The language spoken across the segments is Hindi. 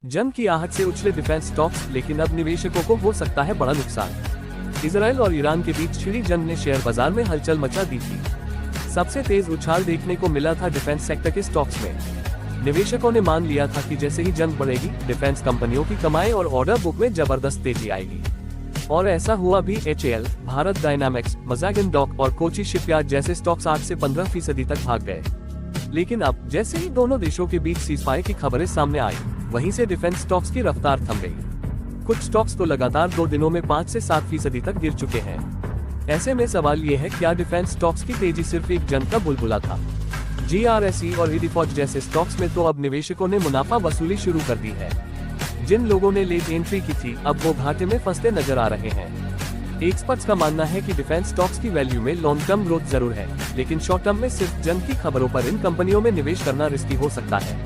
जंग की आहट से उछले डिफेंस स्टॉक्स, लेकिन अब निवेशकों को हो सकता है बड़ा नुकसान। इजराइल और ईरान के बीच छिड़ी जंग ने शेयर बाजार में हलचल मचा दी थी। सबसे तेज उछाल देखने को मिला था डिफेंस सेक्टर के स्टॉक्स में। निवेशकों ने मान लिया था कि जैसे ही जंग बढ़ेगी, डिफेंस कंपनियों की कमाई और ऑर्डर बुक में जबरदस्त तेजी आएगी। और ऐसा हुआ भी। HAL, भारत डायनामिक्स, मज़ागिन डॉक और कोची शिपयार्ड जैसे स्टॉक्स 8 से 15% तक भाग गए। लेकिन अब जैसे ही दोनों देशों के बीच सीज़फायर की खबरें सामने आई, वहीं से डिफेंस स्टॉक्स की रफ्तार थम गई। कुछ स्टॉक्स तो लगातार 2 दिनों में 5 से 7% तक गिर चुके हैं। ऐसे में सवाल ये है, क्या डिफेंस स्टॉक्स की तेजी सिर्फ एक जंग का बुलबुला था? GRSE और इडिफॉज जैसे स्टॉक्स में तो अब निवेशकों ने मुनाफा वसूली शुरू कर दी है। जिन लोगों ने लेट एंट्री की थी, अब वो घाटे में फंसते नजर आ रहे हैं। एक्सपर्ट्स का मानना है कि डिफेंस स्टॉक्स की वैल्यू में लॉन्ग टर्म ग्रोथ जरूर है, लेकिन शॉर्ट टर्म में सिर्फ जंग की खबरों पर इन कंपनियों में निवेश करना रिस्की हो सकता है।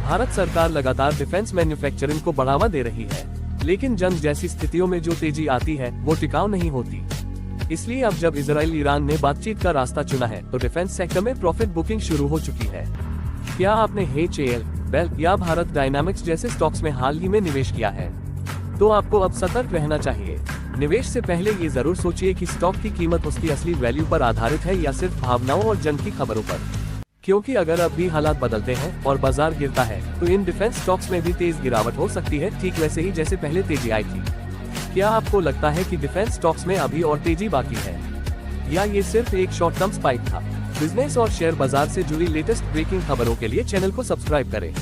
भारत सरकार लगातार डिफेंस मैन्युफैक्चरिंग को बढ़ावा दे रही है, लेकिन जंग जैसी स्थितियों में जो तेजी आती है वो टिकाऊ नहीं होती। इसलिए अब जब इजराइल ईरान ने बातचीत का रास्ता चुना है, तो डिफेंस सेक्टर में प्रॉफिट बुकिंग शुरू हो चुकी है। क्या आपने HAL, बेल या भारत डायनामिक्स जैसे स्टॉक्स में हाल ही में निवेश किया है? तो आपको अब सतर्क रहना चाहिए। निवेश से पहले ये जरूर सोचिए कि स्टॉक की कीमत उसकी असली वैल्यू पर आधारित है या सिर्फ भावनाओं और जंग की खबरों पर। क्योंकि अगर अब भी हालात बदलते हैं और बाजार गिरता है, तो इन डिफेंस स्टॉक्स में भी तेज गिरावट हो सकती है, ठीक वैसे ही जैसे पहले तेजी आई थी। क्या आपको लगता है कि डिफेंस स्टॉक्स में अभी और तेजी बाकी है, या ये सिर्फ एक शॉर्ट टर्म स्पाइक था? बिजनेस और शेयर बाजार से जुड़ी लेटेस्ट ब्रेकिंग खबरों के लिए चैनल को सब्सक्राइब करें।